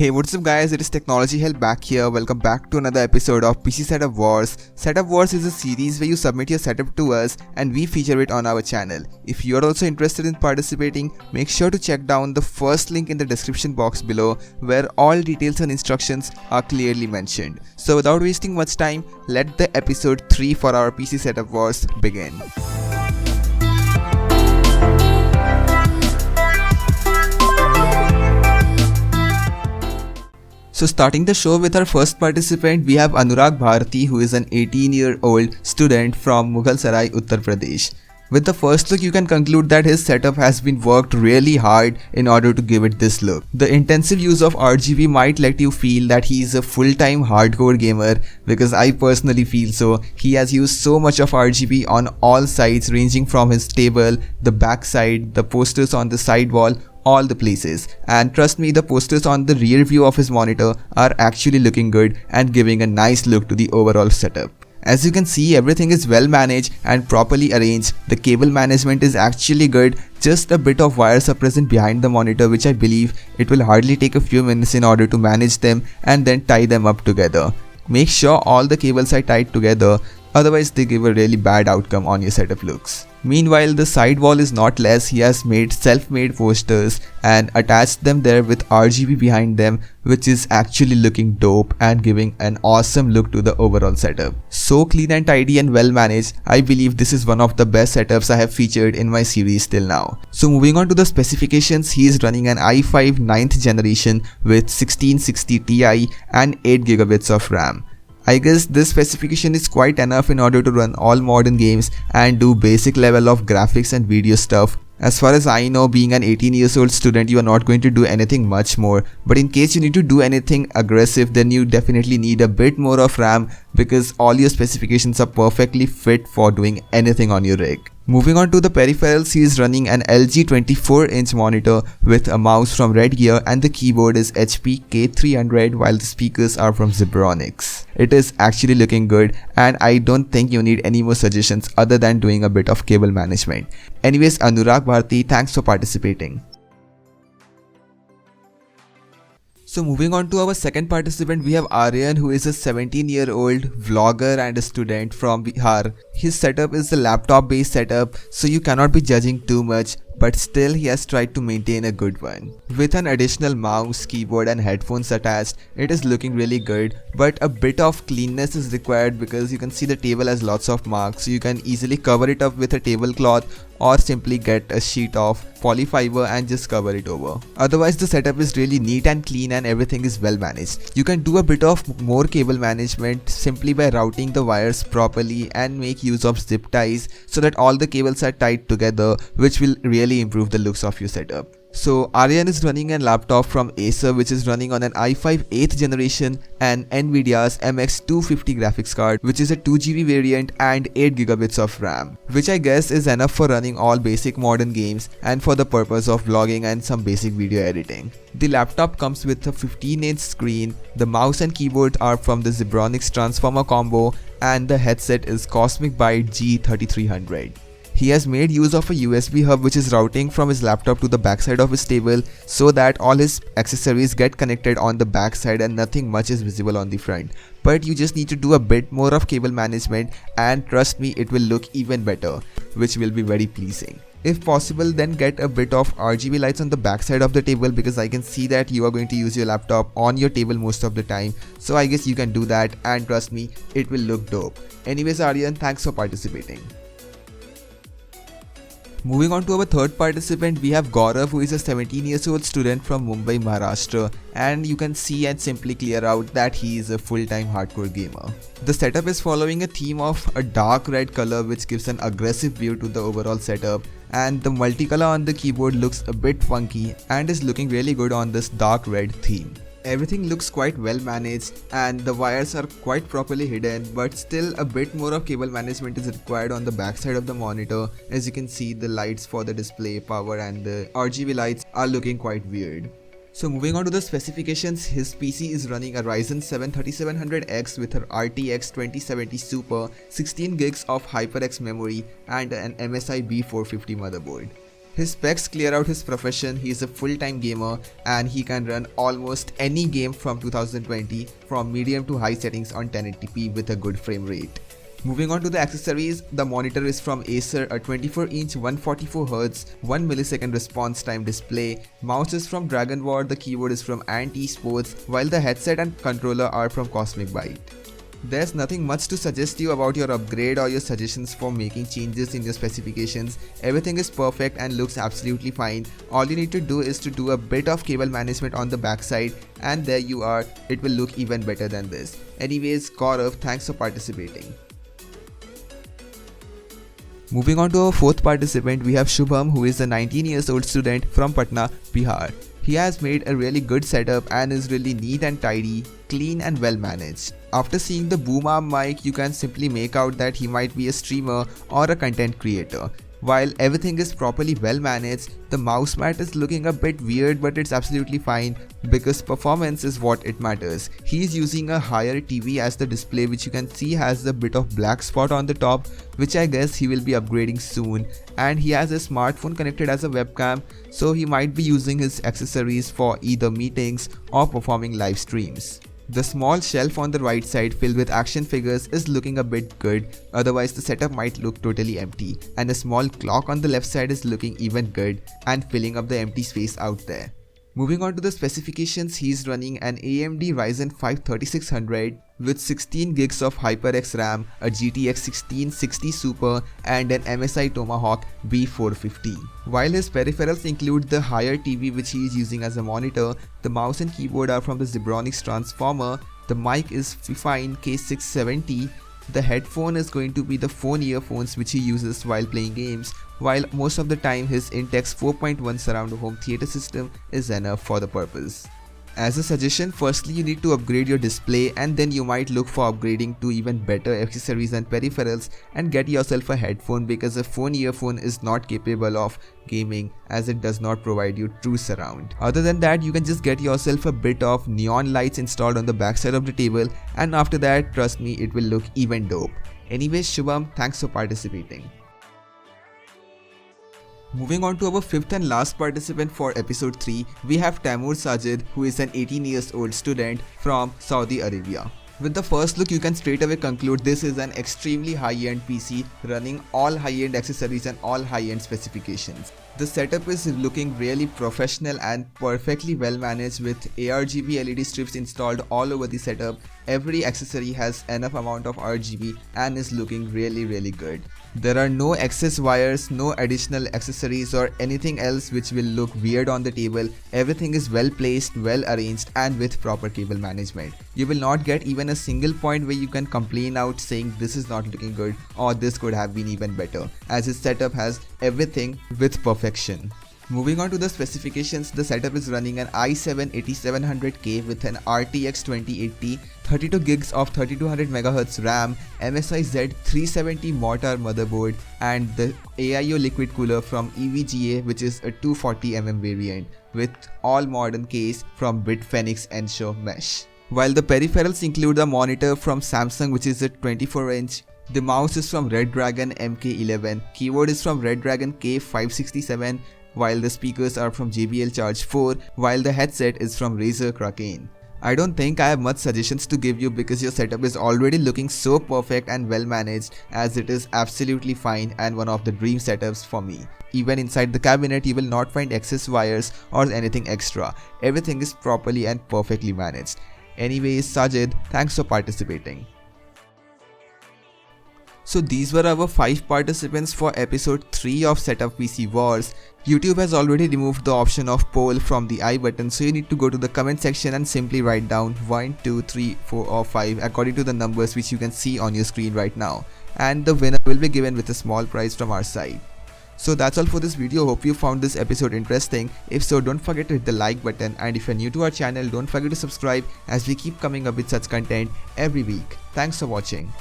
Hey, what's up guys, it is Technology Help back here. Welcome back to another episode of PC Setup Wars. Setup Wars is a series where you submit your setup to us and we feature it on our channel. If you are also interested in participating, make sure to check down the first link in the description box below where all details and instructions are clearly mentioned. So without wasting much time, let the episode 3 for our PC Setup Wars begin. So starting the show with our first participant, we have Anurag Bharati, who is an 18-year-old student from Mughalsarai, Uttar Pradesh. With the first look, you can conclude that his setup has been worked really hard in order to give it this look. The intensive use of RGB might let you feel that he is a full-time hardcore gamer, because I personally feel so. He has used so much of RGB on all sides, ranging from his table, the back side, the posters on the side wall, all the places. And trust me, the posters on the rear view of his monitor are actually looking good and giving a nice look to the overall setup. As you can see, everything is well managed and properly arranged. The cable management is actually good. Just a bit of wires are present behind the monitor, which I believe it will hardly take a few minutes in order to manage them and then tie them up together. Make sure all the cables are tied together, otherwise they give a really bad outcome on your setup looks. Meanwhile, the side wall is not less. He has made self-made posters and attached them there with RGB behind them, which is actually looking dope and giving an awesome look to the overall setup. So clean and tidy and well managed. I believe this is one of the best setups I have featured in my series till now. So moving on to the specifications, he is running an i5 9th generation with 1660 Ti and 8GB of RAM. I guess this specification is quite enough in order to run all modern games and do basic level of graphics and video stuff. As far as I know, being an 18 years old student, you are not going to do anything much more. But in case you need to do anything aggressive, then you definitely need a bit more of RAM, because all your specifications are perfectly fit for doing anything on your rig. Moving on to the peripherals, he is running an LG 24-inch monitor with a mouse from Red Gear and the keyboard is HP K300, while the speakers are from Zebronics. It is actually looking good and I don't think you need any more suggestions other than doing a bit of cable management. Anyways, Anurag Bharati, thanks for participating. So moving on to our second participant, we have Aryan, who is a 17-year-old vlogger and a student from Bihar. His setup is a laptop based setup, so you cannot be judging too much, but still he has tried to maintain a good one. With an additional mouse, keyboard and headphones attached, it is looking really good, but a bit of cleanness is required because you can see the table has lots of marks, so you can easily cover it up with a tablecloth or simply get a sheet of polyfiber and just cover it over. Otherwise, the setup is really neat and clean and everything is well managed. You can do a bit of more cable management simply by routing the wires properly and make use of zip ties so that all the cables are tied together, which will really improve the looks of your setup. So Aryan is running a laptop from Acer, which is running on an i5 8th generation and Nvidia's MX250 graphics card, which is a 2GB variant and 8GB of RAM, which I guess is enough for running all basic modern games and for the purpose of vlogging and some basic video editing. The laptop comes with a 15-inch screen, the mouse and keyboard are from the Zebronics Transformer combo and the headset is Cosmic Byte G3300. He has made use of a USB hub which is routing from his laptop to the backside of his table so that all his accessories get connected on the backside and nothing much is visible on the front. But you just need to do a bit more of cable management and trust me, it will look even better, which will be very pleasing. If possible, then get a bit of RGB lights on the backside of the table, because I can see that you are going to use your laptop on your table most of the time. So I guess you can do that and trust me, it will look dope. Anyways, Aryan, thanks for participating. Moving on to our third participant, we have Gaurav, who is a 17-year-old student from Mumbai, Maharashtra, and you can see and simply clear out that he is a full-time hardcore gamer. The setup is following a theme of a dark red color which gives an aggressive view to the overall setup, and the multicolor on the keyboard looks a bit funky and is looking really good on this dark red theme. Everything looks quite well managed and the wires are quite properly hidden, but still a bit more of cable management is required on the backside of the monitor. As you can see, the lights for the display, power and the RGB lights are looking quite weird. So moving on to the specifications, his PC is running a Ryzen 7 3700X with an RTX 2070 Super, 16 gigs of HyperX memory and an MSI B450 motherboard. His specs clear out his profession. He is a full-time gamer and he can run almost any game from 2020 from medium to high settings on 1080p with a good frame rate. Moving on to the accessories, the monitor is from Acer, a 24-inch 144Hz 1 millisecond response time display. Mouse is from Dragon War, the keyboard is from Anti Sports, while the headset and controller are from Cosmic Byte. There's nothing much to suggest you about your upgrade or your suggestions for making changes in your specifications. Everything is perfect and looks absolutely fine. All you need to do is to do a bit of cable management on the backside and there you are, it will look even better than this. Anyways, Gaurav, thanks for participating. Moving on to our fourth participant, we have Shubham, who is a 19 years old student from Patna, Bihar. He has made a really good setup and is really neat and tidy, clean and well managed. After seeing the boom arm mic, you can simply make out that he might be a streamer or a content creator. While everything is properly well managed, the mouse mat is looking a bit weird, but it's absolutely fine because performance is what it matters. He is using a higher TV as the display, which you can see has a bit of black spot on the top, which I guess he will be upgrading soon, and he has a smartphone connected as a webcam, so he might be using his accessories for either meetings or performing live streams. The small shelf on the right side filled with action figures is looking a bit good, otherwise the setup might look totally empty, and a small clock on the left side is looking even good and filling up the empty space out there. Moving on to the specifications, he is running an AMD Ryzen 5 3600 with 16 gigs of HyperX RAM, a GTX 1660 Super and an MSI Tomahawk B450. While his peripherals include the higher TV which he is using as a monitor, the mouse and keyboard are from the Zebronics Transformer, the mic is Fifine K670, the headphone is going to be the phone earphones which he uses while playing games, while most of the time his Intex 4.1 surround home theater system is enough for the purpose. As a suggestion, firstly you need to upgrade your display and then you might look for upgrading to even better accessories and peripherals and get yourself a headphone, because a phone earphone is not capable of gaming as it does not provide you true surround. Other than that, you can just get yourself a bit of neon lights installed on the backside of the table, and after that, trust me, it will look even dope. Anyways, Shubham, thanks for participating. Moving on to our fifth and last participant for episode 3, we have Taimoor Sajid, who is an 18 years old student from Saudi Arabia. With the first look, you can straight away conclude this is an extremely high-end PC running all high-end accessories and all high-end specifications. The setup is looking really professional and perfectly well managed with ARGB LED strips installed all over the setup. Every accessory has enough amount of RGB and is looking really good. There are no excess wires, no additional accessories or anything else which will look weird on the table. Everything is well placed, well arranged and with proper cable management. You will not get even a single point where you can complain out saying this is not looking good or this could have been even better, as his setup has everything with perfection. Moving on to the specifications, the setup is running an i7-8700K with an RTX 2080, 32 gigs of 3200MHz RAM, MSI Z370 Mortar motherboard and the AIO liquid cooler from EVGA, which is a 240mm variant with all modern case from Bitfenix Ensure Mesh. While the peripherals include the monitor from Samsung, which is a 24-inch, the mouse is from Redragon MK11, keyboard is from Redragon K567, while the speakers are from JBL Charge 4, while the headset is from Razer Kraken. I don't think I have much suggestions to give you because your setup is already looking so perfect and well managed, as it is absolutely fine and one of the dream setups for me. Even inside the cabinet you will not find excess wires or anything extra. Everything is properly and perfectly managed. Anyways, Sajid, thanks for participating. So these were our 5 participants for episode 3 of Setup PC Wars. YouTube has already removed the option of poll from the I button, so you need to go to the comment section and simply write down 1, 2, 3, 4 or 5 according to the numbers which you can see on your screen right now. And the winner will be given with a small prize from our side. So that's all for this video. Hope you found this episode interesting. If so, don't forget to hit the like button, and if you're new to our channel, don't forget to subscribe as we keep coming up with such content every week. Thanks for watching.